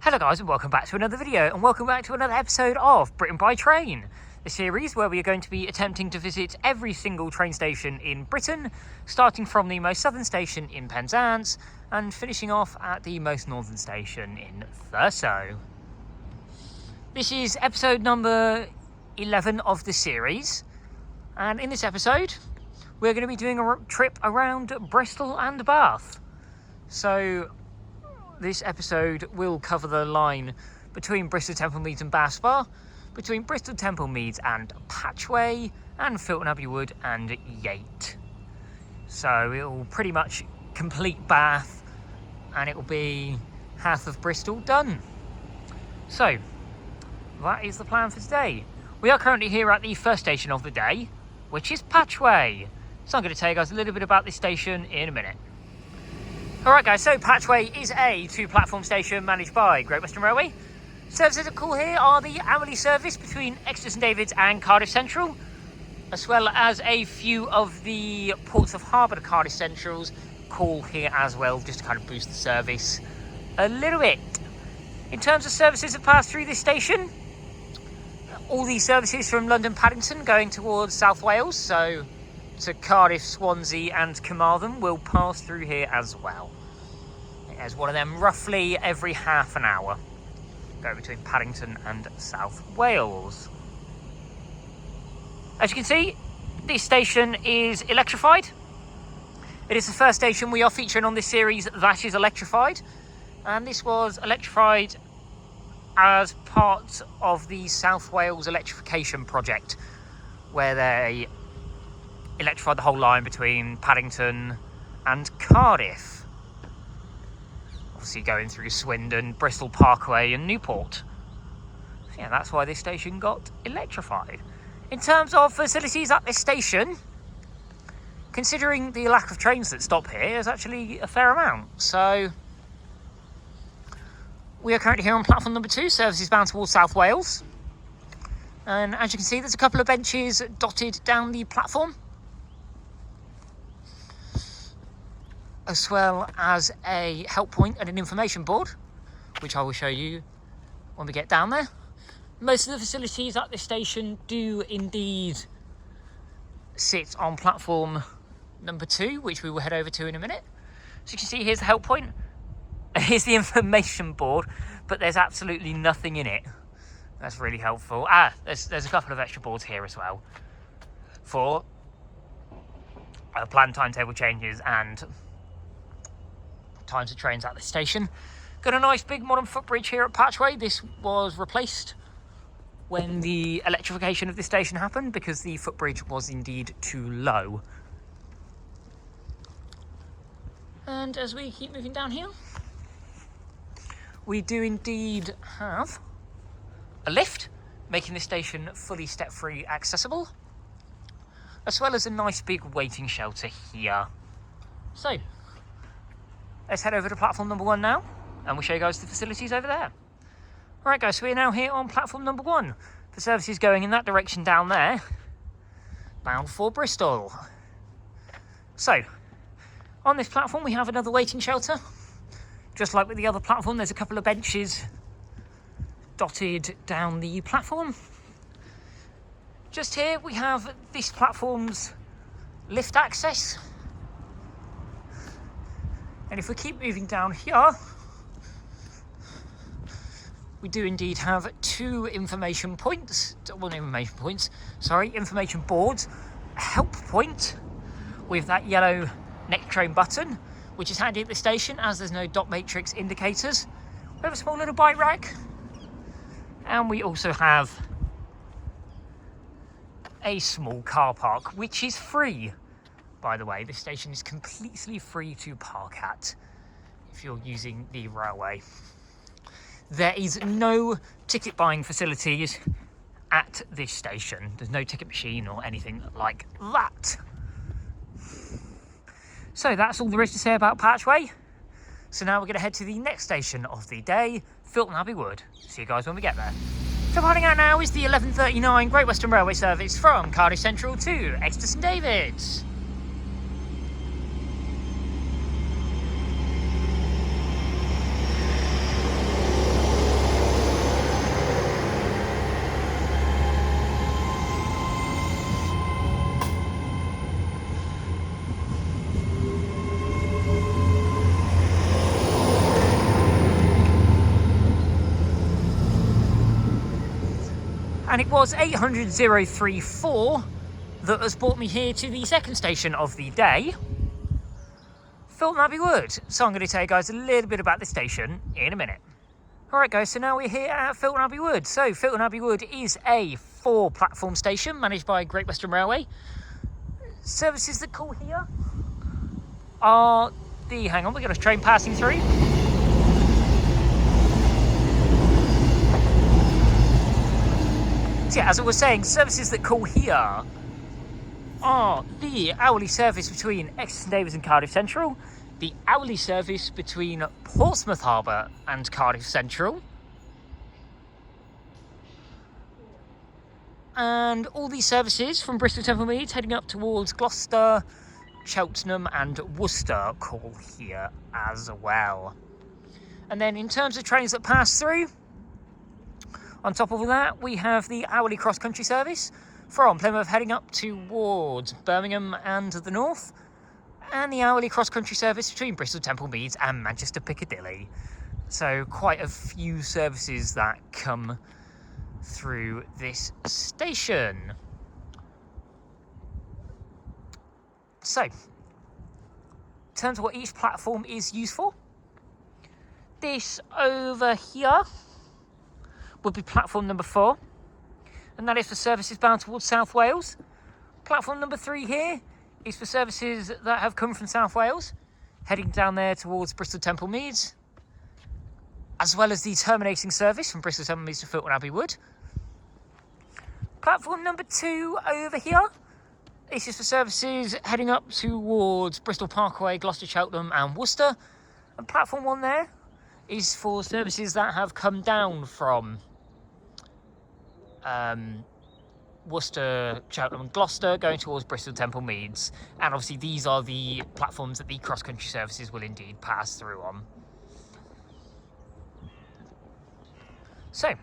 Hello guys and welcome back to another video and welcome back to another episode of Britain by Train, the series where we are going to be attempting to visit every single train station in Britain, starting from the most southern station in Penzance and finishing off at the most northern station in Thurso. This is episode number 11 of the series, and in this episode we're going to be doing a trip around Bristol and Bath. So this episode will cover the line between Bristol Temple Meads and Bath Spa, between Bristol Temple Meads and Patchway, and Filton Abbey Wood and Yate. So it will pretty much complete Bath, and it will be half of Bristol done. So that is the plan for today. We are currently here at the first station of the day, which is Patchway. So I'm going to tell you guys a little bit about this station in a minute. Alright guys, so Patchway is a two-platform station managed by Great Western Railway. Services that call here are the hourly service between Exeter St David's and Cardiff Central, as well as a few of the ports of harbour to Cardiff Centrals call here as well, just to kind of boost the service a little bit. In terms of services that pass through this station, all these services from London Paddington going towards South Wales, so to Cardiff, Swansea and Carmarthen, will pass through here as well. There's one of them roughly every half an hour, going between Paddington and South Wales. As you can see, this station is electrified. It is the first station we are featuring on this series that is electrified, and this was electrified as part of the South Wales electrification project, where they electrified the whole line between Paddington and Cardiff. Obviously going through Swindon, Bristol Parkway and Newport. So yeah, that's why this station got electrified. In terms of facilities at this station, considering the lack of trains that stop here, there's actually a fair amount. So we are currently here on platform number 2, services bound towards South Wales. And as you can see, there's a couple of benches dotted down the platform, as well as a help point and an information board, which I will show you when we get down there. Most of the facilities at this station do indeed sit on platform number 2, which we will head over to in a minute. So you can see here's the help point, here's the information board, but there's absolutely nothing in it. That's really helpful. There's a couple of extra boards here as well for planned timetable changes and times of trains at this station. Got a nice big modern footbridge here at Patchway. This was replaced when the electrification of this station happened because the footbridge was indeed too low. And as we keep moving down here, we do indeed have a lift, making this station fully step-free accessible, as well as a nice big waiting shelter here. So let's head over to platform number 1 now, and we'll show you guys the facilities over there. Alright guys, so we're now here on platform number 1. The service is going in that direction down there, bound for Bristol. So, on this platform we have another waiting shelter. Just like with the other platform, there's a couple of benches dotted down the platform. Just here we have this platform's lift access. And if we keep moving down here, we do indeed have two information boards, a help point with that yellow next train button, which is handy at the station as there's no dot matrix indicators. We have a small little bike rack, and we also have a small car park, which is free. By the way, this station is completely free to park at if you're using the railway. There is no ticket buying facilities at this station. There's no ticket machine or anything like that. So that's all there is to say about Patchway. So now we're going to head to the next station of the day, Filton Abbey Wood. See you guys when we get there. So heading out now is the 11:39 Great Western Railway service from Cardiff Central to Exeter St David's. And it was 800,034 that has brought me here to the second station of the day, Filton Abbey Wood. So I'm going to tell you guys a little bit about the station in a minute. Alright guys, so now we're here at Filton Abbey Wood. So Filton Abbey Wood is a 4-platform station managed by Great Western Railway. Services that call here are the... hang on, we've got a train passing through. So yeah, as I was saying, services that call here are the hourly service between Exeter Davis and Cardiff Central, the hourly service between Portsmouth Harbour and Cardiff Central, and all these services from Bristol Temple Meads heading up towards Gloucester, Cheltenham and Worcester call here as well. And then in terms of trains that pass through, on top of all that, we have the hourly cross-country service from Plymouth heading up towards Birmingham and the north, and the hourly cross-country service between Bristol Temple Meads and Manchester Piccadilly. So quite a few services that come through this station. So, in terms of what each platform is used for, this over here would be platform number 4, and that is for services bound towards South Wales. Platform number 3 here is for services that have come from South Wales, heading down there towards Bristol Temple Meads, as well as the terminating service from Bristol Temple Meads to Filton Abbey Wood. Platform number 2 over here, this is for services heading up towards Bristol Parkway, Gloucester, Cheltenham and Worcester. And platform 1 there is for services that have come down from Worcester, Cheltenham and Gloucester going towards Bristol Temple Meads. And obviously these are the platforms that the cross-country services will indeed pass through on. So,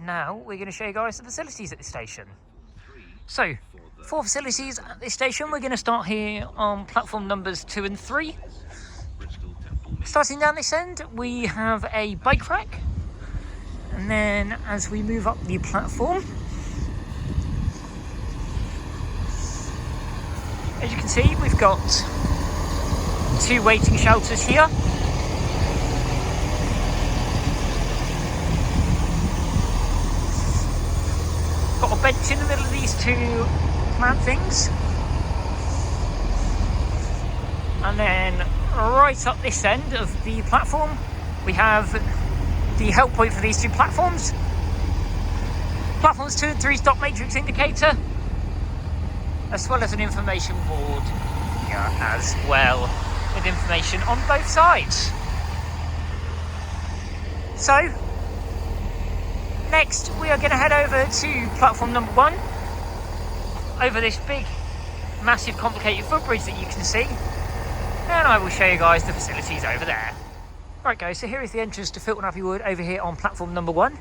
now we're going to show you guys the facilities at this station. So, 4 facilities at this station. We're going to start here on platform numbers 2 and 3. Starting down this end, we have a bike rack. And then as we move up the platform, as you can see, we've got 2 waiting shelters here. Got a bench in the middle of these 2 plant things. And then right up this end of the platform, we have the help point for these 2 platforms. Platforms 2 and 3's dot matrix indicator, as well as an information board here as well, with information on both sides. So, next we are going to head over to platform number 1, over this big, massive, complicated footbridge that you can see, and I will show you guys the facilities over there. Right guys, so here is the entrance to Filton Abbey Wood over here on platform number 1.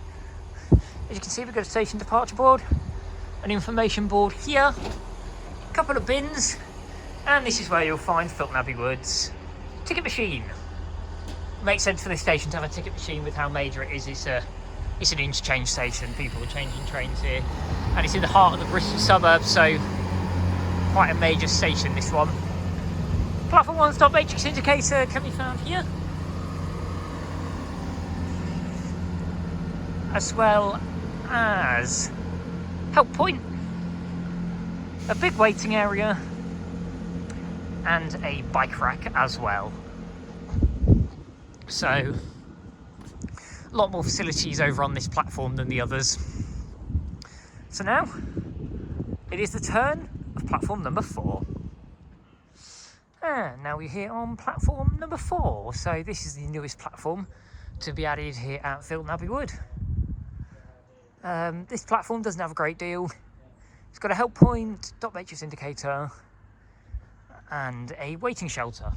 As you can see, we've got a station departure board, an information board here, a couple of bins, and this is where you'll find Filton Abbey Wood's ticket machine. It makes sense for this station to have a ticket machine with how major it is. It's an interchange station, people are changing trains here, and it's in the heart of the Bristol suburb, so quite a major station this one. Platform 1's dot matrix indicator can be found here, as well as help point, a big waiting area and a bike rack as well. So a lot more facilities over on this platform than the others. So now it is the turn of platform number 4. And now we're here on platform number 4. So this is the newest platform to be added here at Filton Abbey Wood. This platform doesn't have a great deal. It's got a help point, dot matrix indicator, and a waiting shelter.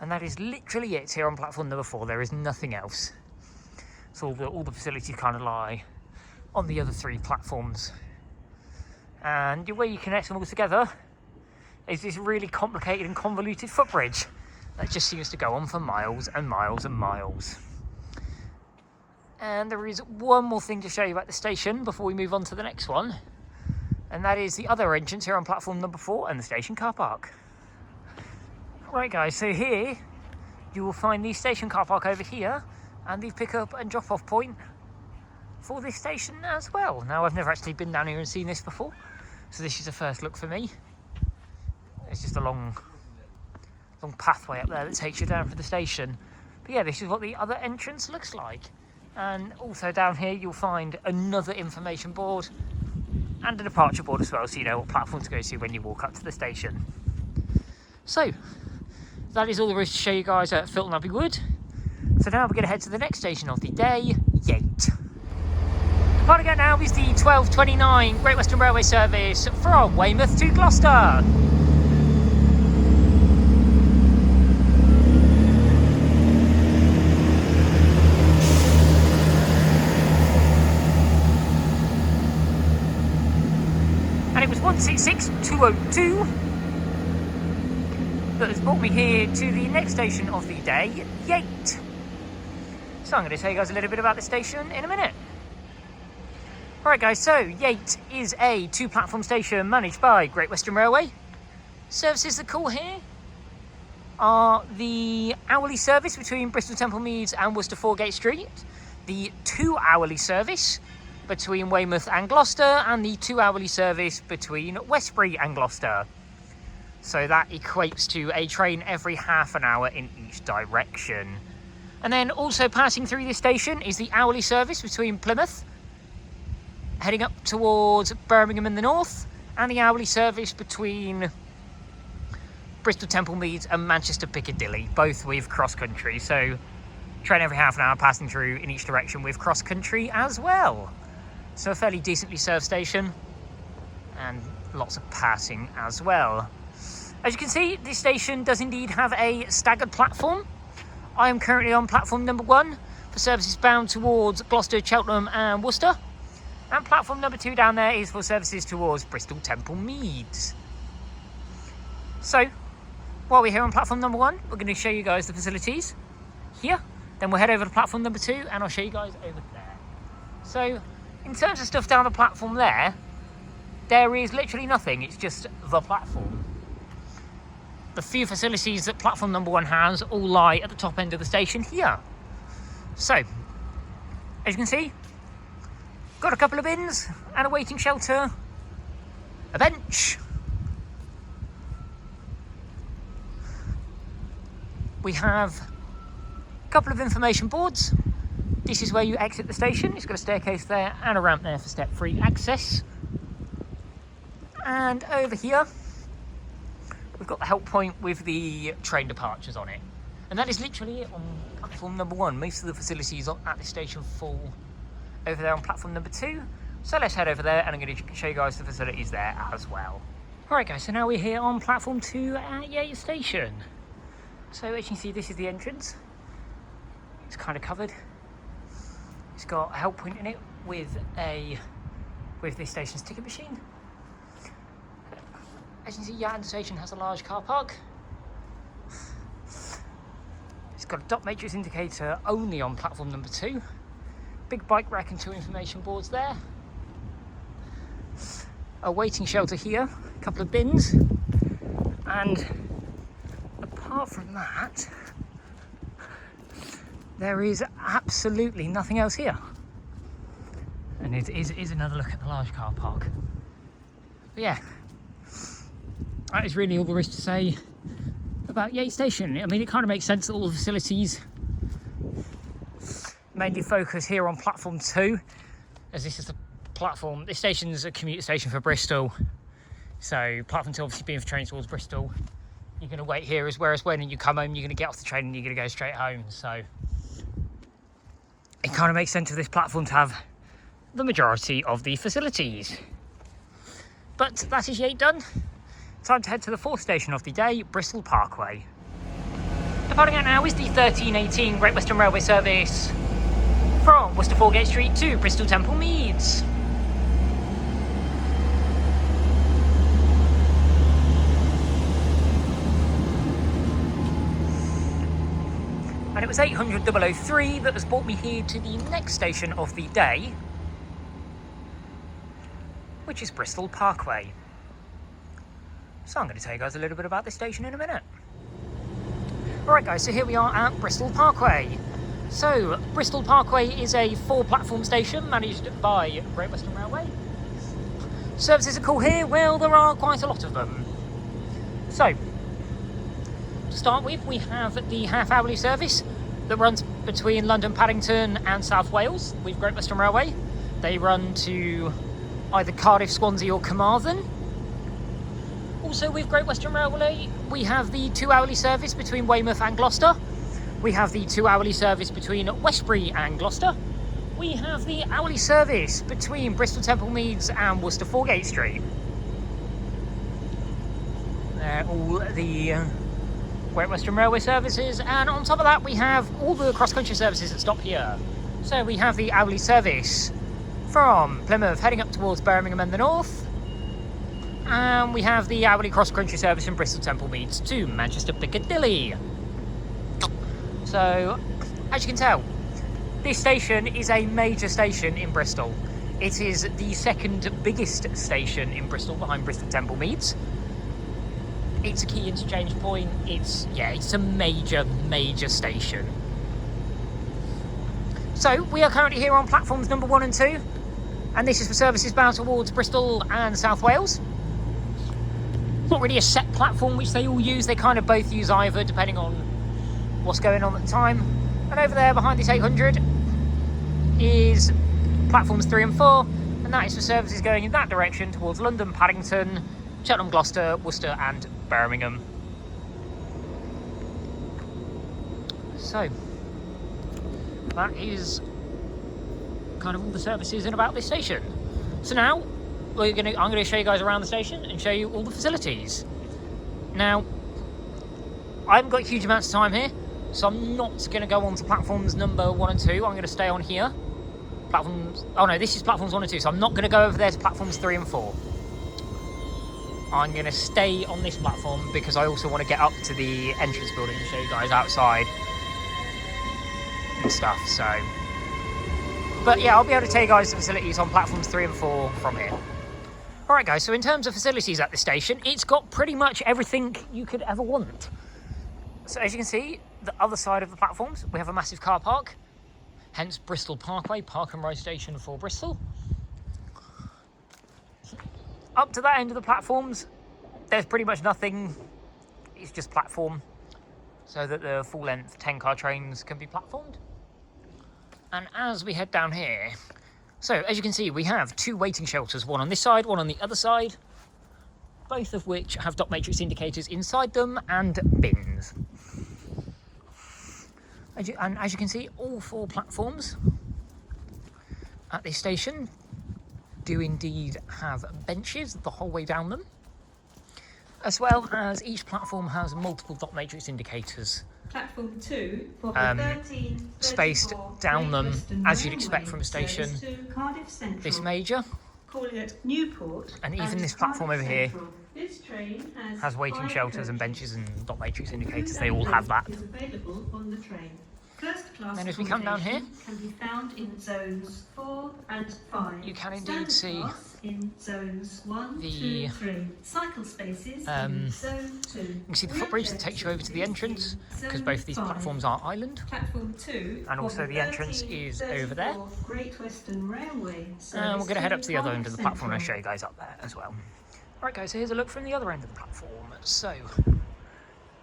And that is literally it here on platform number 4. There is nothing else. So all the facilities kind of lie on the other 3 platforms. And the way you connect them all together is this really complicated and convoluted footbridge that just seems to go on for miles and miles and miles. And there is one more thing to show you about the station before we move on to the next one. And that is the other entrance here on platform number 4 and the station car park. Right guys, so here you will find the station car park over here and the pick up and drop off point for this station as well. Now I've never actually been down here and seen this before, so this is a first look for me. It's just a long pathway up there that takes you down to the station. But yeah, this is what the other entrance looks like. And also down here you'll find another information board and a departure board as well, so you know what platform to go to when you walk up to the station. So that is all there is to show you guys at Filton Abbey Wood. So now we're going to head to the next station of the day, Yate. Departing out now is the 12:29 Great Western Railway service from Weymouth to Gloucester. And it was 166202 that has brought me here to the next station of the day, Yate. So I'm going to tell you guys a little bit about the station in a minute. Alright guys, so Yate is a 2-platform station managed by Great Western Railway. Services that call here are the hourly service between Bristol Temple Meads and Worcester Foregate Street, the 2-hourly service between Weymouth and Gloucester, and the 2-hourly service between Westbury and Gloucester. So that equates to a train every half an hour in each direction. And then also passing through this station is the hourly service between Plymouth, heading up towards Birmingham in the north, and the hourly service between Bristol Temple Meads and Manchester Piccadilly, both with cross country. So train every half an hour passing through in each direction with cross country as well. So a fairly decently served station, and lots of passing as well. As you can see, this station does indeed have a staggered platform. I am currently on platform number 1 for services bound towards Gloucester, Cheltenham and Worcester. And platform number 2 down there is for services towards Bristol Temple Meads. So, while we're here on platform number 1, we're going to show you guys the facilities here. Then we'll head over to platform number 2 and I'll show you guys over there. So, in terms of stuff down the platform there is literally nothing. It's just the platform. The few facilities that platform number 1 has all lie at the top end of the station here. So, as you can see, got a couple of bins and a waiting shelter, a bench. We have a couple of information boards. This is where you exit the station. It's got a staircase there and a ramp there for step-free access. And over here, we've got the help point with the train departures on it. And that is literally it on platform number 1. Most of the facilities at this station fall over there on platform number 2. So let's head over there and I'm going to show you guys the facilities there as well. Alright guys, so now we're here on platform 2 at Yate Station. So as you can see, this is the entrance. It's kind of covered. It's got a help point in it with this station's ticket machine. As you can see, Yate Station has a large car park. It's got a dot matrix indicator only on platform number 2. Big bike rack and 2 information boards there. A waiting shelter here, a couple of bins. And apart from that, there is absolutely nothing else here. And it is another look at the large car park. But yeah, that is really all there is to say about Yate Station. I mean, it kind of makes sense that all the facilities mainly focus here on platform 2, as this is the platform. This station's a commuter station for Bristol. So platform 2 obviously being for trains towards Bristol. You're going to wait here, whereas when you come home, you're going to get off the train and you're going to go straight home. So it kind of makes sense for this platform to have the majority of the facilities. But that is Yate done. Time to head to the 4th station of the day, Bristol Parkway. Departing out now is the 1318 Great Western Railway service from Worcester Foregate Street to Bristol Temple Meads. And it was 800 that has brought me here to the next station of the day, which is Bristol Parkway. So I'm going to tell you guys a little bit about this station in a minute. Alright guys, so here we are at Bristol Parkway. So, Bristol Parkway is a 4-platform station managed by Great Western Railway. Services are cool here? Well, there are quite a lot of them. So, to start with, we have the half-hourly service that runs between London, Paddington and South Wales with Great Western Railway. They run to either Cardiff, Swansea or Carmarthen. Also with Great Western Railway, we have the 2-hourly service between Weymouth and Gloucester. We have the 2-hourly service between Westbury and Gloucester. We have the hourly service between Bristol Temple Meads and Worcester Foregate Street. They're all the Great Western Railway services, and on top of that we have all the cross-country services that stop here. So we have the hourly service from Plymouth heading up towards Birmingham and the north, and we have the hourly cross-country service from Bristol Temple Meads to Manchester Piccadilly. So, as you can tell, this station is a major station in Bristol. It is the second biggest station in Bristol behind Bristol Temple Meads. It's a key interchange point. It's a major station. So, we are currently here on platforms number 1 and 2, and this is for services bound towards Bristol and South Wales. It's not really a set platform which they all use. They kind of both use either, depending on what's going on at the time. And over there behind this 800 is platforms 3 and 4, and that is for services going in that direction towards London, Paddington, Cheltenham, Gloucester, Worcester and Birmingham. So that is kind of all the services in about this station. So now I'm going to show you guys around the station and show you all the facilities. Now, I haven't got huge amounts of time here, so I'm not going to go on to platforms number 1 and 2. I'm going to stay on here. This is platforms 1 and 2, so I'm not going to go over there to platforms 3 and 4. I'm going to stay on this platform because I also want to get up to the entrance building and show you guys outside and stuff, so. But yeah, I'll be able to tell you guys the facilities on platforms 3 and 4 from here. Alright guys, so in terms of facilities at this station, it's got pretty much everything you could ever want. So as you can see, the other side of the platforms, we have a massive car park, hence Bristol Parkway, park and ride station for Bristol. Up to that end of the platforms, there's pretty much nothing. It's just platform, so that the full-length 10-car trains can be platformed. And as we head down here, so as you can see, we have 2 waiting shelters, one on this side, one on the other side, both of which have dot matrix indicators inside them and bins. And as you can see, all 4 platforms at this station do indeed have benches the whole way down them, as well as each platform has multiple dot matrix indicators Platform 2 for 13, spaced down them, as you'd expect from a station this major. Calling it Newport, and even this platform over here this train has waiting shelters and benches and dot matrix indicators. They all have that. Is available on the train. First class then as we come down here, can be found in zones 4 and 5. you can indeed see in zones 1, the 2, 3. Cycle spaces in zone 2. You can see the footbridge that takes you over to the entrance, because both of these platforms are island. Platform 2, and also the entrance is over there. Great Western Railway. And we're going to head up to the other end of the platform and show you guys up there as well. Alright guys, so here's a look from the other end of the platform. So,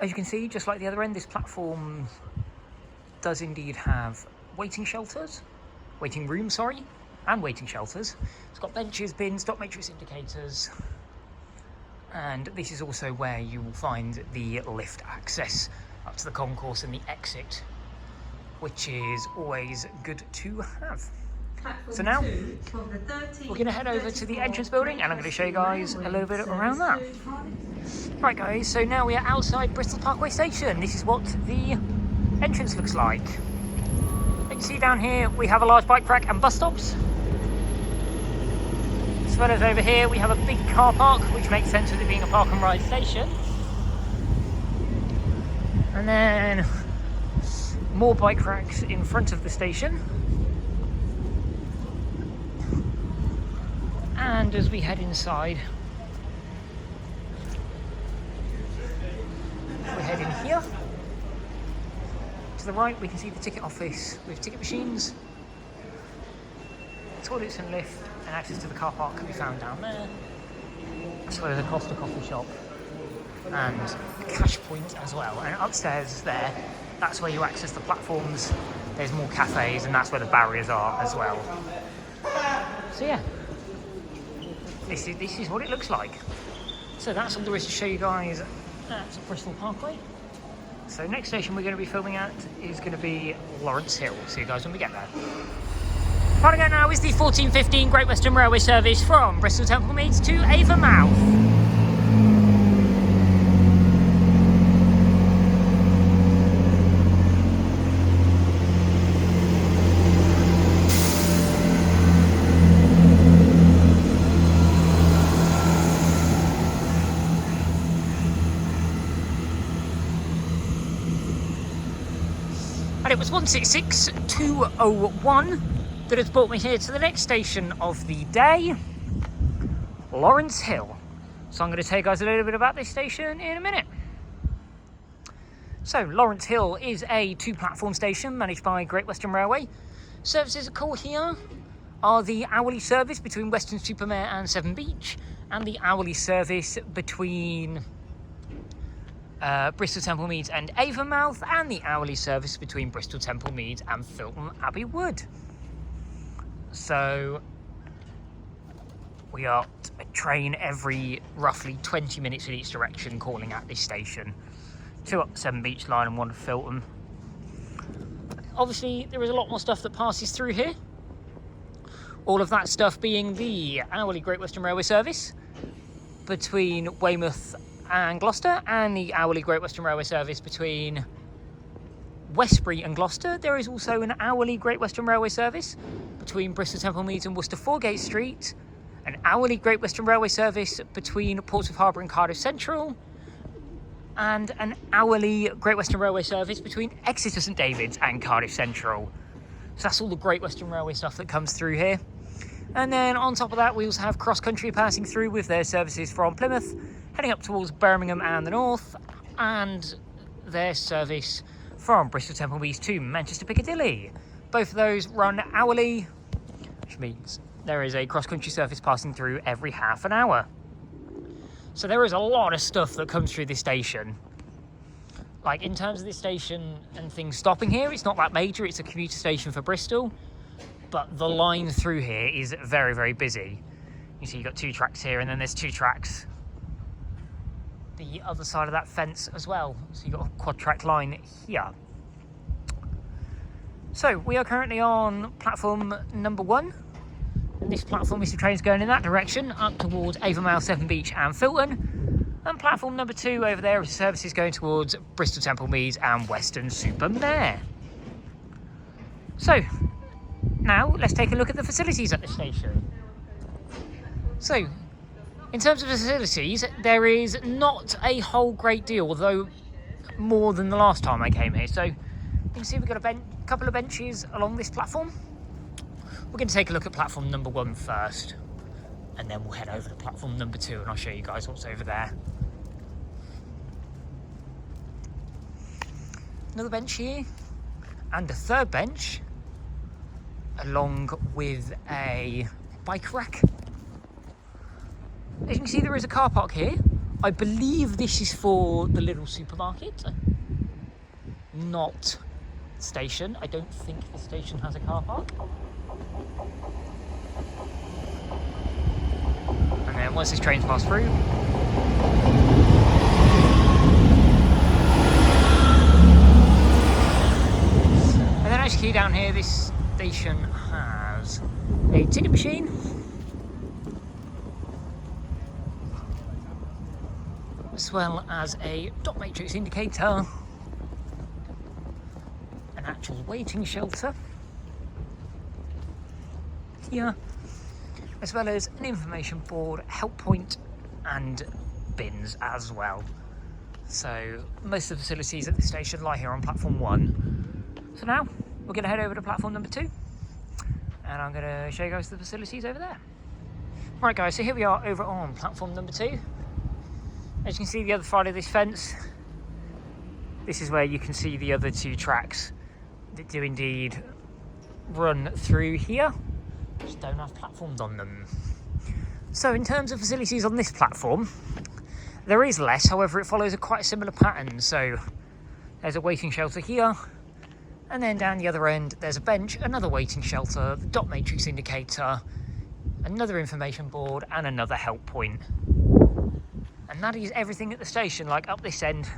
as you can see, just like the other end, this platform does indeed have waiting rooms, and waiting shelters. It's got benches, bins, dot matrix indicators, and this is also where you will find the lift access up to the concourse and the exit, which is always good to have. So now we're going to head over to the entrance building and I'm going to show you guys a little bit around that. Right guys, so now we are outside Bristol Parkway station. This is what the entrance looks like. You can see down here we have a large bike rack and bus stops. As well as over here we have a big car park, which makes sense with it being a park and ride station. And then More bike racks in front of the station. And as we head inside, we head in here. To the right, we can see the ticket office with ticket machines. Toilets and lift, and access to the car park can be found down there. As well as a Costa coffee shop and cash point as well. And upstairs there, that's where you access the platforms. There's more cafes, and that's where the barriers are as well. So yeah, this is what it looks like. So that's all there is to show you guys at Bristol Parkway. So next station we're going to be filming at is going to be Lawrence Hill. See you guys when we get there. What I got now is the 1415 Great Western Railway service from Bristol Temple Meads to Avonmouth. And it was 166201 that has brought me here to the next station of the day, Lawrence Hill. So I'm going to tell you guys a little bit about this station in a minute. So Lawrence Hill is a 2-platform station managed by Great Western Railway. Services that call here are the hourly service between Weston-super-Mare and Severn Beach, and the hourly service between Bristol Temple Meads and Avonmouth, and the hourly service between Bristol Temple Meads and Filton Abbey Wood. So we got a train every roughly 20 minutes in each direction calling at this station. 2 up the Severn Beach line and 1 at Filton. Obviously there is a lot more stuff that passes through here. All of that stuff being the hourly Great Western Railway service between Weymouth and Gloucester, and the hourly Great Western Railway service between Westbury and Gloucester. There is also an hourly Great Western Railway service between Bristol Temple Meads and Worcester Foregate Street, an hourly Great Western Railway service between Portsmouth Harbour and Cardiff Central, and an hourly Great Western Railway service between Exeter St David's and Cardiff Central. So that's all the Great Western Railway stuff that comes through here. And then on top of that, we also have cross country passing through with their services from Plymouth, heading up towards Birmingham and the north, and their service from Bristol Temple Meads to Manchester Piccadilly. Both of those run hourly, which means there is a cross-country service passing through every half an hour. So there is a lot of stuff that comes through this station. Like, in terms of this station and things stopping here, it's not that major. It's a commuter station for Bristol, but the line through here is very, very busy. You see you've got 2 tracks here, and then there's 2 tracks the other side of that fence as well. So you've got a quad-track line here. So we are currently on platform number 1. And this platform is the trains going in that direction up towards Avonmouth, Severn Beach and Filton. And platform number 2 over there is services going towards Bristol Temple Meads and Weston-super-Mare. So now let's take a look at the facilities at this station. So in terms of facilities, there is not a whole great deal, although more than the last time I came here. So you can see we've got a couple of benches along this platform. We're going to take a look at platform number 1 first, and then we'll head over to platform number 2 and I'll show you guys what's over there. Another bench here, and a third bench, along with a bike rack. As you can see, there is a car park here. I believe this is for the little supermarket, not station. I don't think the station has a car park. And then once this train's passed through, and then as you see down here, this station has a ticket machine, as well as a dot matrix indicator, an actual waiting shelter here, as well as an information board, help point and bins as well. So most of the facilities at this station lie here on platform 1. So now we're going to head over to platform number 2, and I'm going to show you guys the facilities over there. Right guys, so here we are over on platform number 2. As you can see the other side of this fence, this is where you can see the other 2 tracks that do indeed run through here, just don't have platforms on them. So in terms of facilities on this platform, there is less, however it follows quite a similar pattern. So there's a waiting shelter here, and then down the other end there's a bench, another waiting shelter, the dot matrix indicator, another information board, and another help point. And that is everything at the station. Like up this end,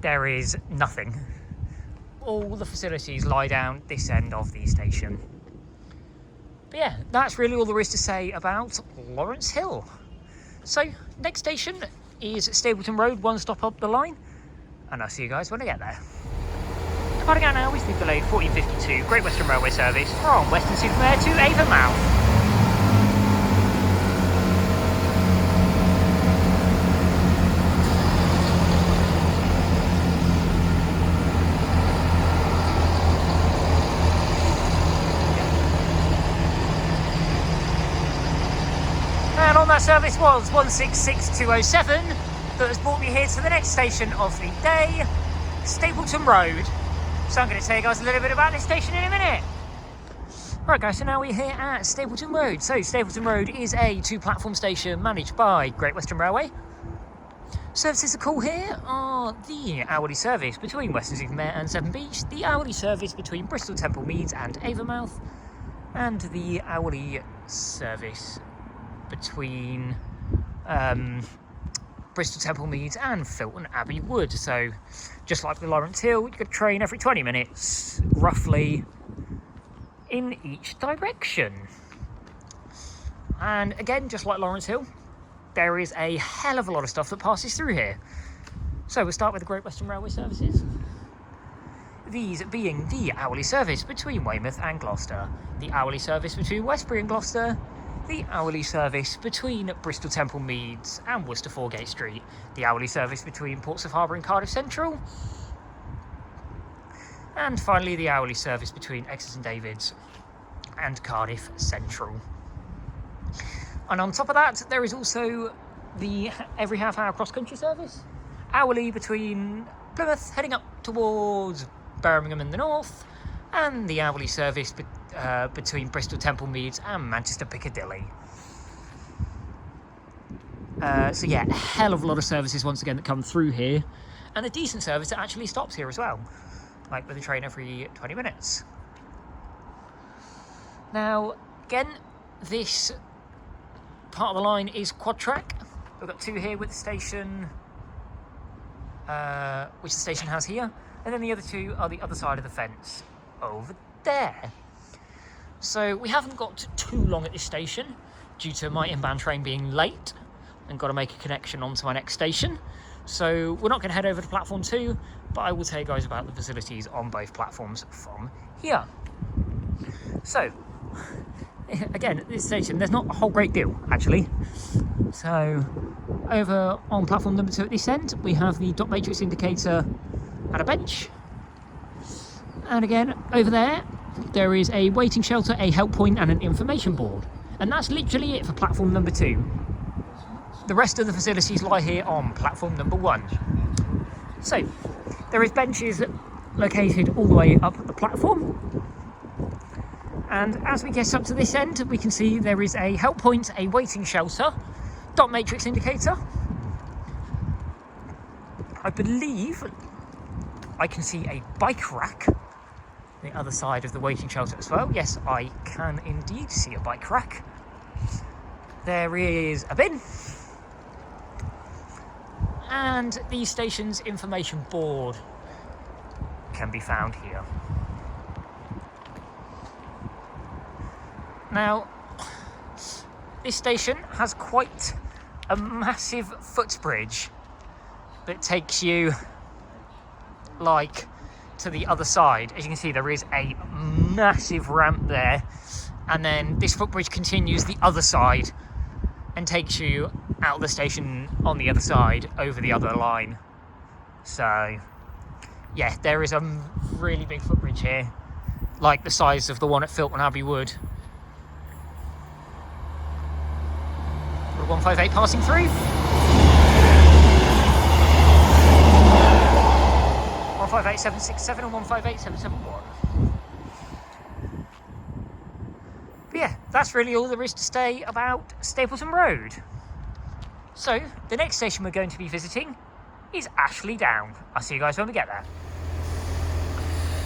there is nothing. All the facilities lie down this end of the station. But yeah, that's really all there is to say about Lawrence Hill. So, next station is Stapleton Road, 1 stop up the line, and I'll see you guys when I get there. Departing out now is the delayed 1452 Great Western Railway service from Weston-super-Mare to Avonmouth. And on that service was 166207 that has brought me here to the next station of the day, Stapleton Road. So I'm going to tell you guys a little bit about this station in a minute. Right guys, so now we're here at Stapleton Road. So Stapleton Road is a 2-platform station managed by Great Western Railway. Services that call here are the hourly service between Weston-super-Mare and Severn Beach, the hourly service between Bristol, Temple Meads and Avonmouth, and the hourly service between Bristol, Temple Meads and Filton Abbey Wood. So just like with Lawrence Hill, you get a train every 20 minutes roughly in each direction. And again, just like Lawrence Hill, there is a hell of a lot of stuff that passes through here. So we'll start with the Great Western Railway services. These being the hourly service between Weymouth and Gloucester, the hourly service between Westbury and Gloucester, the hourly service between Bristol Temple Meads and Worcester Foregate Street, the hourly service between Portsmouth Harbour and Cardiff Central, and finally the hourly service between Exeter St Davids and Cardiff Central. And on top of that, there is also the every half-hour cross-country service, hourly between Plymouth heading up towards Birmingham in the north, and the hourly service between Bristol Temple Meads and Manchester Piccadilly. So yeah, a hell of a lot of services once again that come through here, and a decent service that actually stops here as well, like with a train every 20 minutes. Now again, this part of the line is quad track. We've got 2 here with the station, which the station has here, and then the other 2 are the other side of the fence over there. So we haven't got too long at this station due to my inbound train being late and got to make a connection onto my next station. So we're not going to head over to platform 2, but I will tell you guys about the facilities on both platforms from here. So again, at this station there's not a whole great deal actually. So over on platform number 2 at this end we have the dot matrix indicator and a bench, and again over there is a waiting shelter, a help point and an information board, and that's literally it for platform number 2. The rest of the facilities lie here on platform number 1. So there is benches located all the way up the platform, and as we get up to this end we can see there is a help point, a waiting shelter, dot matrix indicator. I believe I can see a bike rack on the other side of the waiting shelter as well. Yes, I can indeed see a bike rack. There is a bin, and the station's information board can be found here. Now, this station has quite a massive footbridge that takes you like to the other side. As you can see, there is a massive ramp there, and then this footbridge continues the other side and takes you out of the station on the other side over the other line. So yeah, there is a really big footbridge here, like the size of the one at Filton Abbey Wood. 158 passing through. 158767 and 158771. But yeah, that's really all there is to say about Stapleton Road. So, the next station we're going to be visiting is Ashley Down. I'll see you guys when we get there.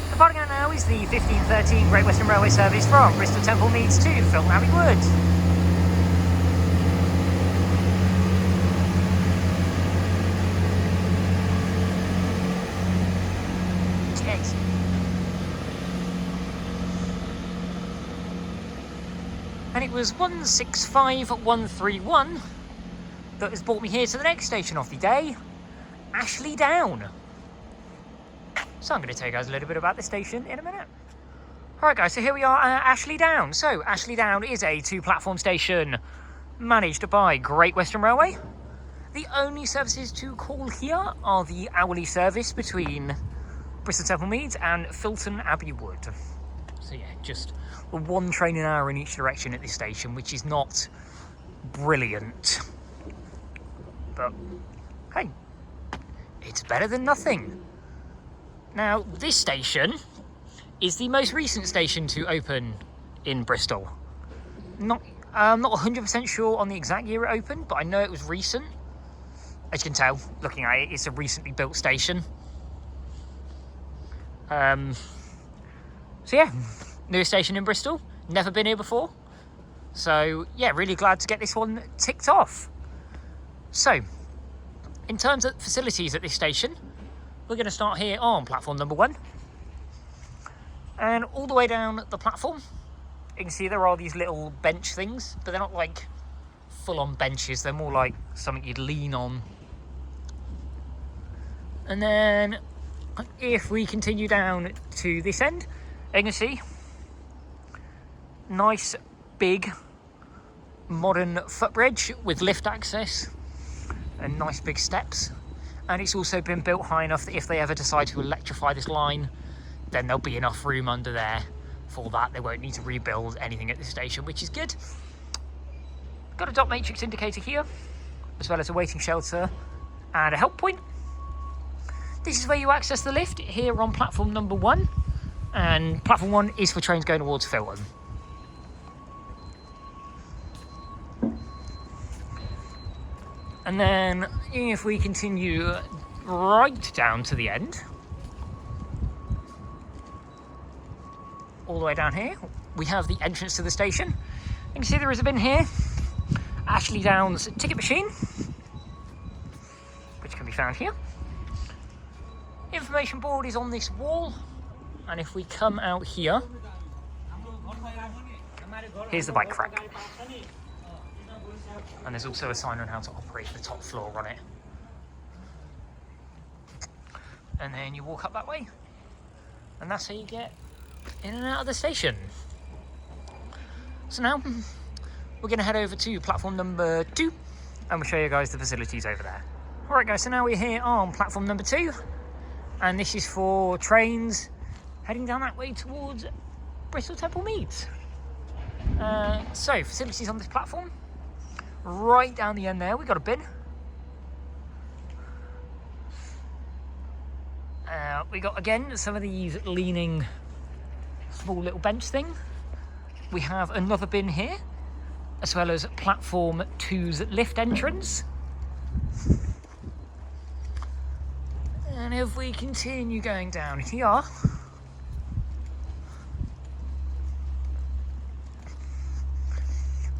Departing out now is the 1513 Great Western Railway service from Bristol Temple Meads to Filton Abbey Wood. Cheers. And it was 165131 that has brought me here to the next station of the day, Ashley Down. So I'm going to tell you guys a little bit about the station in a minute. Alright guys, so here we are at Ashley Down. So Ashley Down is a 2-platform station managed by Great Western Railway. The only services to call here are the hourly service between Bristol Temple Meads and Filton Abbey Wood. So yeah, just one train an hour in each direction at this station, which is not brilliant. But hey, it's better than nothing. Now, this station is the most recent station to open in Bristol. I'm not 100% sure on the exact year it opened, but I know it was recent. As you can tell, looking at it, it's a recently built station. So yeah, newest station in Bristol, never been here before. So yeah, really glad to get this one ticked off. So, in terms of facilities at this station, we're going to start here on platform number 1. And all the way down the platform, you can see there are these little bench things, but they're not like full-on benches, they're more like something you'd lean on. And then, if we continue down to this end, you can see nice, big, modern footbridge with lift access and nice big steps. And it's also been built high enough that if they ever decide to electrify this line, then there'll be enough room under there for that. They won't need to rebuild anything at this station, which is good. Got a dot matrix indicator here, as well as a waiting shelter and a help point. This is where you access the lift here on platform number 1. And platform 1 is for trains going towards Filton. And then if we continue right down to the end, all the way down here, we have the entrance to the station. You can see there is a bin here, Ashley Down's ticket machine, which can be found here. Information board is on this wall, and if we come out here, here's the bike rack. And there's also a sign on how to operate the top floor on it. And then you walk up that way, and that's how you get in and out of the station. So now we're going to head over to platform number 2, and we'll show you guys the facilities over there. Alright guys, so now we're here on platform number 2, and this is for trains heading down that way towards Bristol Temple Meads. So facilities on this platform. Right down the end there, we've got a bin. We got, again, some of these leaning small little bench thing. We have another bin here, as well as platform 2's lift entrance. And if we continue going down here,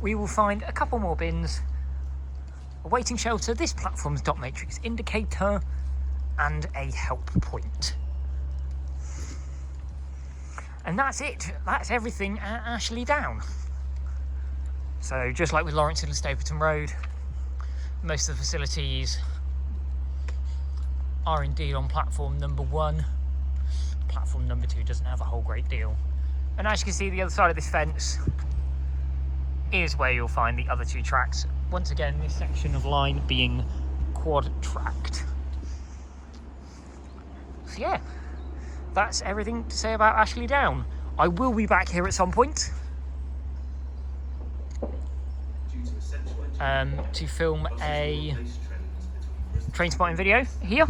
we will find a couple more bins, a waiting shelter, this platform's dot matrix indicator, and a help point. And that's it. That's everything at Ashley Down. So just like with Lawrence and Stapleton Road, most of the facilities are indeed on platform number 1. Platform number 2 doesn't have a whole great deal. And as you can see, the other side of this fence is where you'll find the other 2 tracks. Once again, this section of line being quad tracked. So yeah, that's everything to say about Ashley Down. I will be back here at some point to film a train spotting video here.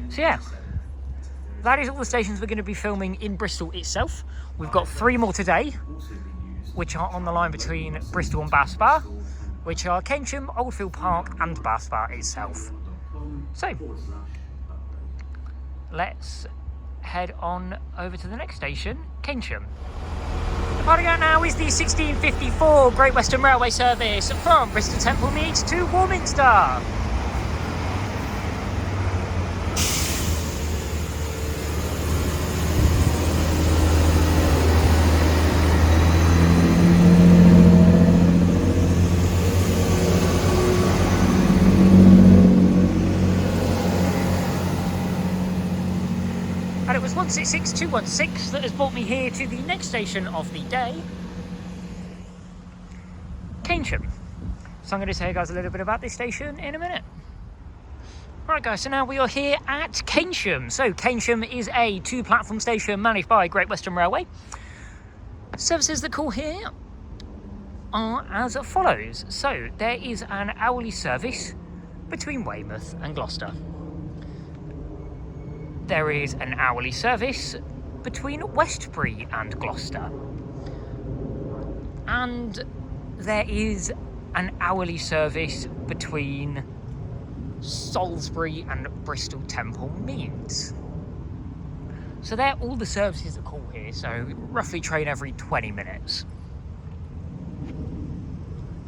So yeah, that is all the stations we're going to be filming in Bristol itself. We've got 3 more today, which are on the line between Bristol and Bath, which are Keynsham, Oldfield Park and Bath itself. So let's head on over to the next station, Keynsham. Departing out now is the 1654 Great Western Railway service from Bristol Temple Mead to Warminster. And it was 166216 that has brought me here to the next station of the day, Keynsham. So I'm going to tell you guys a little bit about this station in a minute. Alright guys, so now we are here at Keynsham. So Keynsham is a 2-platform station managed by Great Western Railway. Services that call here are as follows. So there is an hourly service between Weymouth and Gloucester. There is an hourly service between Westbury and Gloucester. And there is an hourly service between Salisbury and Bristol Temple Meads. So they're all the services that call here, so roughly train every 20 minutes.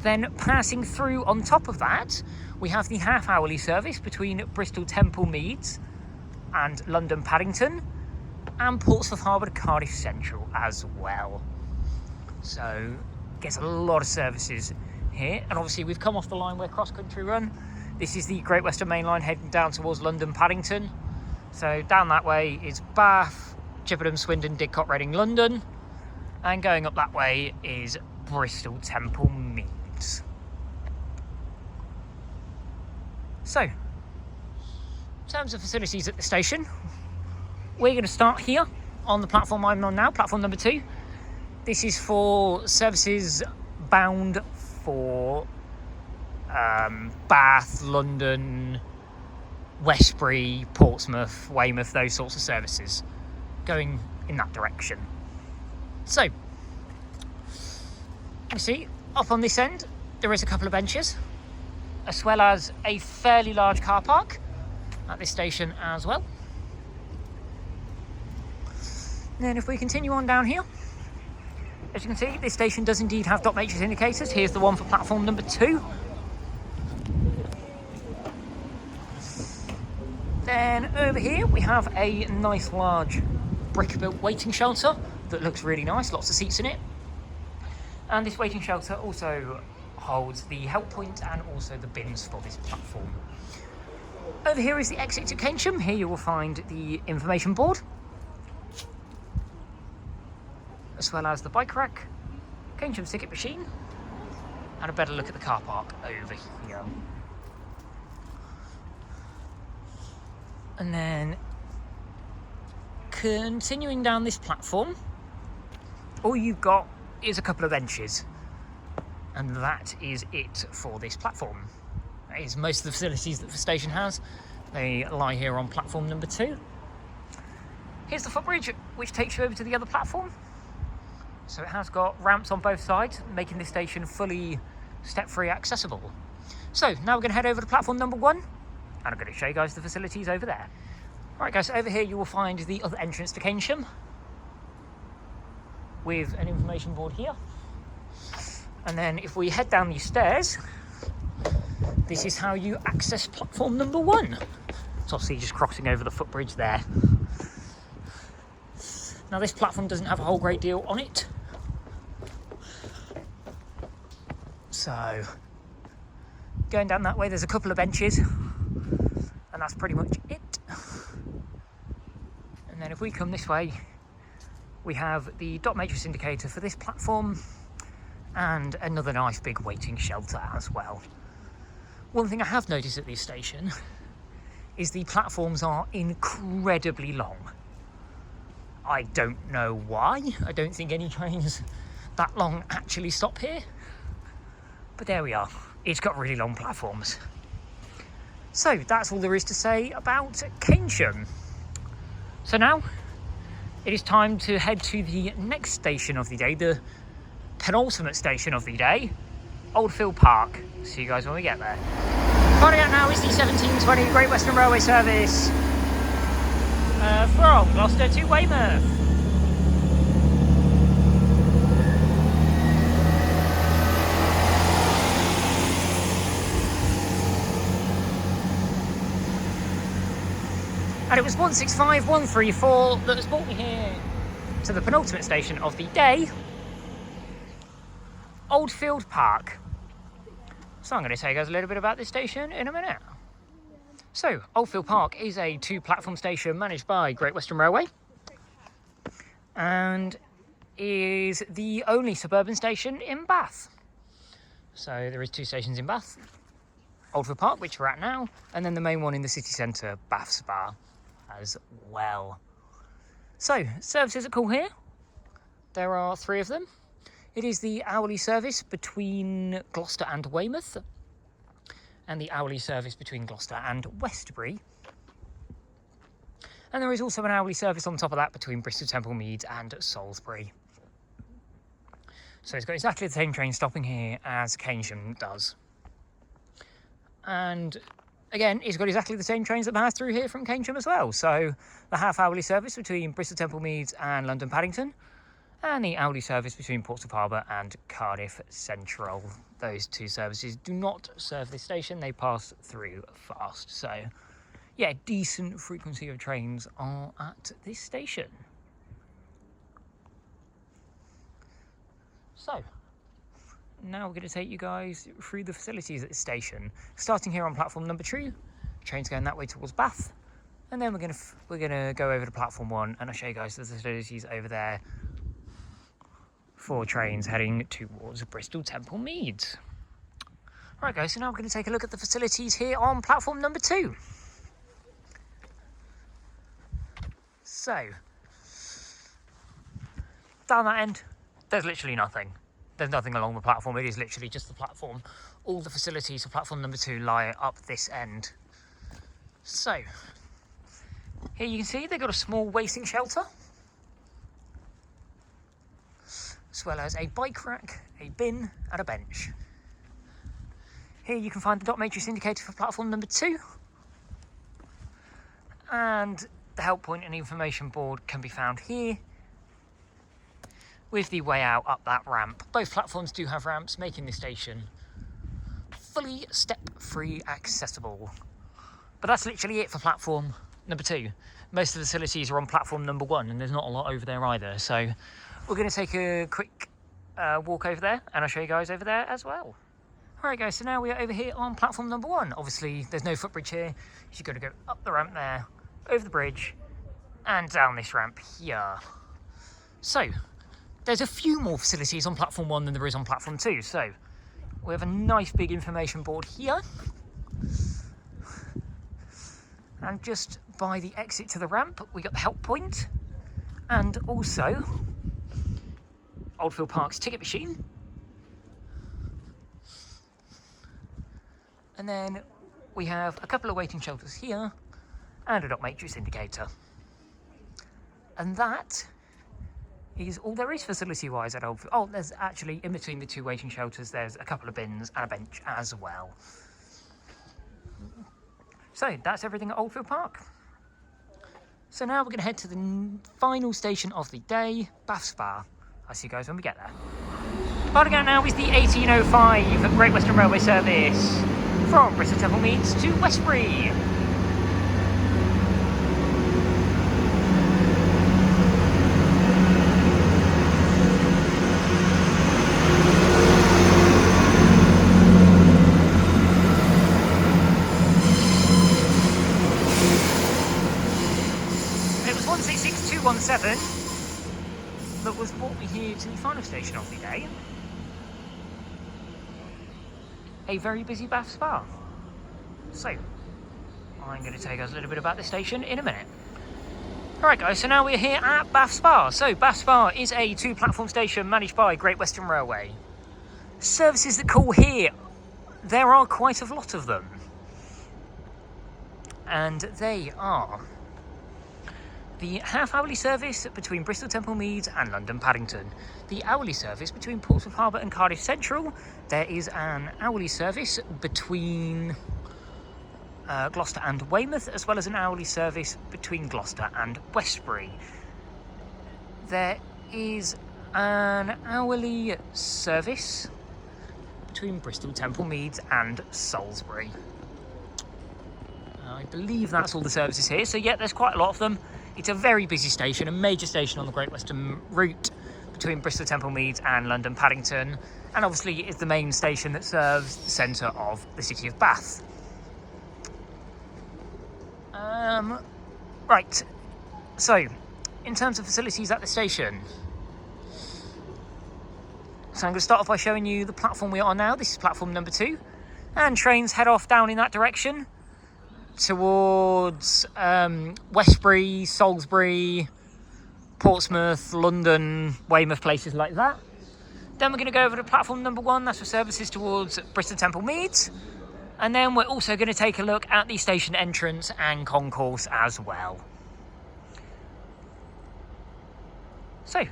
Then passing through on top of that, we have the half-hourly service between Bristol Temple Meads and London Paddington, and Portsmouth Harbour to Cardiff Central as well. So gets a lot of services here, and obviously we've come off the line where cross country run. This is the Great Western Main Line heading down towards London Paddington. So down that way is Bath, Chippenham, Swindon, Didcot, Reading, London, and going up that way is Bristol Temple Meads. So in terms of facilities at the station, we're going to start here on the platform I'm on now, platform number 2. This is for services bound for Bath, London, Westbury, Portsmouth, Weymouth, those sorts of services, going in that direction. So, you see, up on this end, there is a couple of benches, as well as a fairly large car park at this station as well. And then if we continue on down here, as you can see, this station does indeed have dot matrix indicators. Here's the one for platform number 2. Then over here we have a nice large brick-built waiting shelter that looks really nice, lots of seats in it. And this waiting shelter also holds the help point and also the bins for this platform. Over here is the exit to Keynsham. Here you will find the information board, as well as the bike rack, Keynsham's ticket machine, and a better look at the car park over here. And then continuing down this platform, all you've got is a couple of benches, and that is it for this platform. That is most of the facilities that the station has. They lie here on platform number 2. Here's the footbridge, which takes you over to the other platform. So it has got ramps on both sides, making this station fully step-free accessible. So now we're going to head over to platform number 1, and I'm going to show you guys the facilities over there. Alright guys, so over here you will find the other entrance to Keynsham, with an information board here. And then if we head down these stairs, this is how you access platform number 1. It's obviously just crossing over the footbridge there. Now this platform doesn't have a whole great deal on it, so going down that way there's a couple of benches, and that's pretty much it. And then if we come this way, we have the dot matrix indicator for this platform and another nice big waiting shelter as well. One thing I have noticed at this station is the platforms are incredibly long. I don't know why. I don't think any trains that long actually stop here. But there we are. It's got really long platforms. So that's all there is to say about Keynsham. So now it is time to head to the next station of the day, the penultimate station of the day, Oldfield Park. See you guys when we get there. Starting out now is the 1720 Great Western Railway service from Gloucester to Weymouth. And it was 165134 that has brought me here to the penultimate station of the day, Oldfield Park. So I'm going to tell you guys a little bit about this station in a minute. So, Oldfield Park is a 2-platform station managed by Great Western Railway and is the only suburban station in Bath. So there is 2 stations in Bath, Oldfield Park, which we're at now, and then the main one in the city centre, Bristol+Bath, as well. So, services that call here, there are 3 of them. It is the hourly service between Gloucester and Weymouth, and the hourly service between Gloucester and Westbury. And there is also an hourly service on top of that between Bristol Temple Meads and Salisbury. So it's got exactly the same train stopping here as Keynsham does. And again, it's got exactly the same trains that pass through here from Keynsham as well. So the half-hourly service between Bristol Temple Meads and London Paddington, and the hourly service between Portsmouth Harbour and Cardiff Central. Those 2 services do not serve this station, they pass through fast. So yeah, decent frequency of trains are at this station. So now we're going to take you guys through the facilities at this station. Starting here on platform number 2, trains going that way towards Bath, and then we're going to go over to platform 1, and I'll show you guys the facilities over there for trains heading towards Bristol Temple Meads. Right guys, so now we're going to take a look at the facilities here on platform number 2. So, down that end, there's literally nothing. There's nothing along the platform, it is literally just the platform. All the facilities for platform number 2 lie up this end. So, here you can see they've got a small waiting shelter, as well as a bike rack, a bin and a bench. Here you can find the dot matrix indicator for platform number 2, and the help point and information board can be found here with the way out up that ramp. Both platforms do have ramps, making the station fully step-free accessible. But that's literally it for platform number 2. Most of the facilities are on platform number 1, and there's not a lot over there either, so we're going to take a quick walk over there, and I'll show you guys over there as well. Alright guys, so now we are over here on platform number 1. Obviously, there's no footbridge here. You've got to go up the ramp there, over the bridge, and down this ramp here. So, there's a few more facilities on platform 1 than there is on platform 2. So, we have a nice big information board here. And just by the exit to the ramp, we got the help point, and also Oldfield Park's ticket machine. And then we have a couple of waiting shelters here and a dot matrix indicator. And that is all there is facility-wise at Oldfield. Oh, there's actually, in between the 2 waiting shelters, there's a couple of bins and a bench as well. So that's everything at Oldfield Park. So now we're going to head to the final station of the day, Bristol+Bath. I'll see you guys when we get there. Starting out now is the 1805 Great Western Railway service from Bristol Temple Meads to Westbury. It was 166217 that was brought me here to the final station of the day. A very busy Bristol+Bath. So, I'm going to tell you guys a little bit about this station in a minute. Alright guys, so now we're here at Bath Spa. So Bath Spa is a 2-platform station managed by Great Western Railway. Services that call here, there are quite a lot of them. And they are the half-hourly service between Bristol Temple Meads and London Paddington. The hourly service between Portsmouth Harbour and Cardiff Central. There is an hourly service between Gloucester and Weymouth, as well as an hourly service between Gloucester and Westbury. There is an hourly service between Bristol Temple Meads and Salisbury. I believe that's all the services here, so yeah, there's quite a lot of them. It's a very busy station, a major station on the Great Western route between Bristol Temple Meads and London Paddington, and obviously it's the main station that serves the centre of the city of Bath. Right, so in terms of facilities at the station, so I'm going to start off by showing you the platform we are on now. This is platform number 2, and trains head off down in that direction towards Westbury, Salisbury, Portsmouth, London, Weymouth, places like that. Then we're going to go over to platform number 1, that's for services towards Bristol Temple Meads. And then we're also going to take a look at the station entrance and concourse as well. So,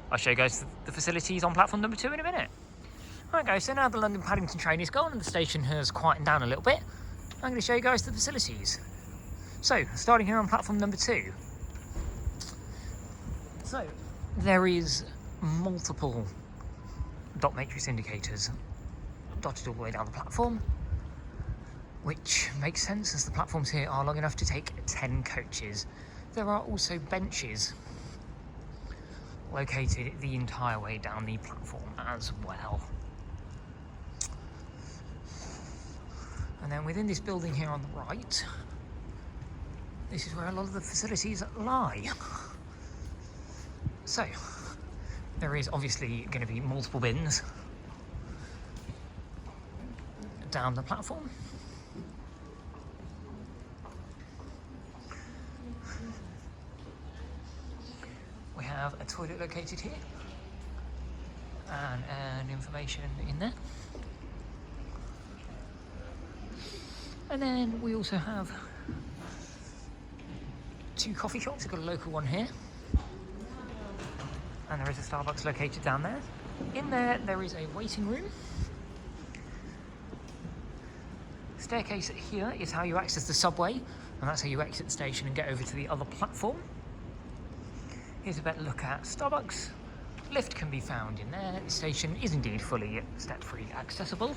I'll show you guys the facilities on platform number 2 in a minute. Right guys, so now the London Paddington train is gone and the station has quietened down a little bit, I'm going to show you guys the facilities. So, starting here on platform number 2. So, there is multiple dot matrix indicators dotted all the way down the platform, which makes sense as the platforms here are long enough to take 10 coaches. There are also benches located the entire way down the platform as well. And then within this building here on the right, this is where a lot of the facilities lie. So, there is obviously going to be multiple bins down the platform. We have a toilet located here and an information in there. And then we also have 2 coffee shops. We've got a local one here. And there is a Starbucks located down there. In there, there is a waiting room. Staircase here is how you access the subway, and that's how you exit the station and get over to the other platform. Here's a better look at Starbucks. Lift can be found in there. The station is indeed fully step-free accessible.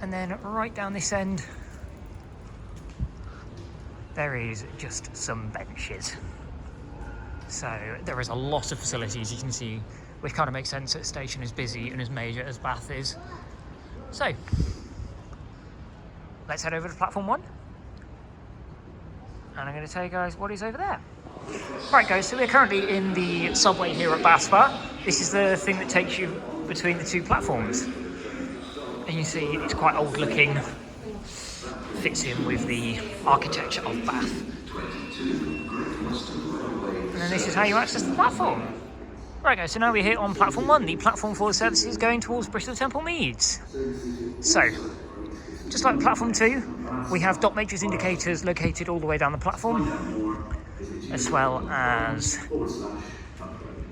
And then right down this end, there is just some benches. So there is a lot of facilities, you can see, which kind of makes sense that a station as busy and as major as Bath is. So, let's head over to platform 1. And I'm going to tell you guys what is over there. Right guys, so we're currently in the subway here at Bath Spa. This is the thing that takes you between the 2 platforms. And you see it's quite old looking, fits in with the architecture of Bath. And then this is how you access the platform. Right guys, so now we're here on platform 1, the platform for services going towards Bristol Temple Meads. So, just like platform 2, we have dot matrix indicators located all the way down the platform, as well as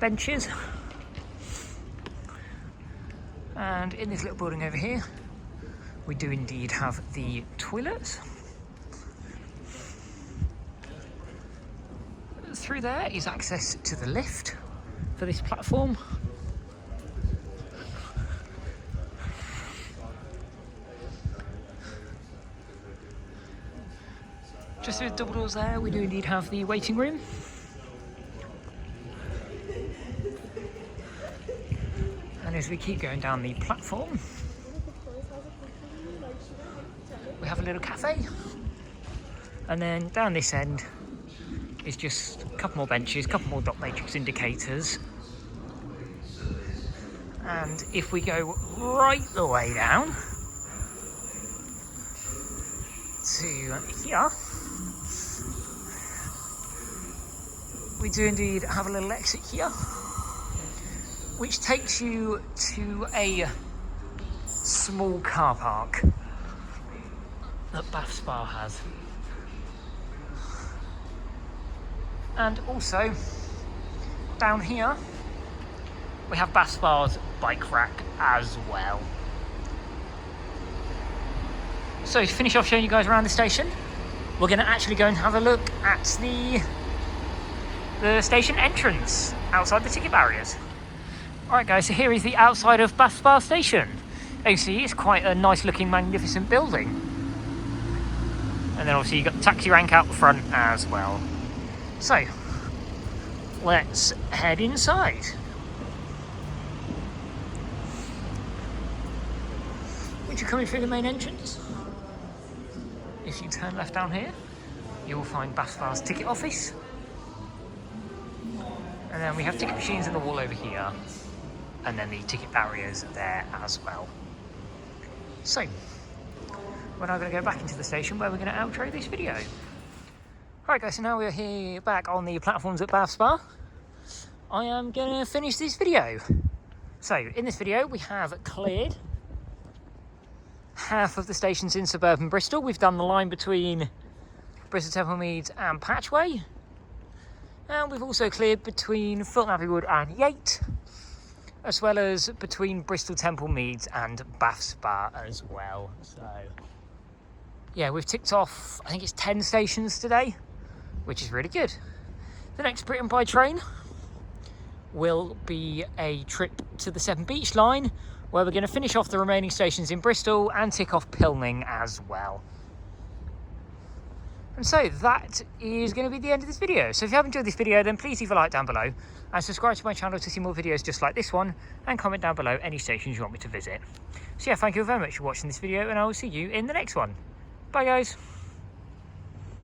benches. And in this little building over here, we do indeed have the toilets. Through there is access to the lift for this platform. Just through the double doors there, we do indeed have the waiting room. And as we keep going down the platform, we have a little cafe. And then down this end is just a couple more benches, a couple more dot matrix indicators. And if we go right the way down, to here, we do indeed have a little exit here, which takes you to a small car park that Bath Spa has. And also, down here, we have Bath Spa's bike rack as well. So to finish off showing you guys around the station, we're going to actually go and have a look at the station entrance outside the ticket barriers. Alright guys, so here is the outside of Bath Spa station. As you see, it's quite a nice looking, magnificent building. And then obviously you've got the taxi rank out the front as well. So, let's head inside. Once you're coming through the main entrance, if you turn left down here, you will find Bath Spa's ticket office. And then we have ticket machines in the wall over here. And then the ticket barriers there as well. So, we're now going to go back into the station where we're going to outro this video. Alright guys, so now we're here back on the platforms at Bath Spa. I am going to finish this video. So, in this video we have cleared half of the stations in suburban Bristol. We've done the line between Bristol Temple Meads and Patchway. And we've also cleared between Filton Abbey Wood and Yate, as well as between Bristol Temple Meads and Bath Spa as well. So, yeah, we've ticked off, I think it's 10 stations today, which is really good. The next Britain by train will be a trip to the Severn Beach line, where we're going to finish off the remaining stations in Bristol and tick off Pilning as well. And so that is going to be the end of this video. So if you have enjoyed this video, then please leave a like down below and subscribe to my channel to see more videos just like this one, and comment down below any stations you want me to visit. So yeah, thank you very much for watching this video, and I will see you in the next one. Bye guys.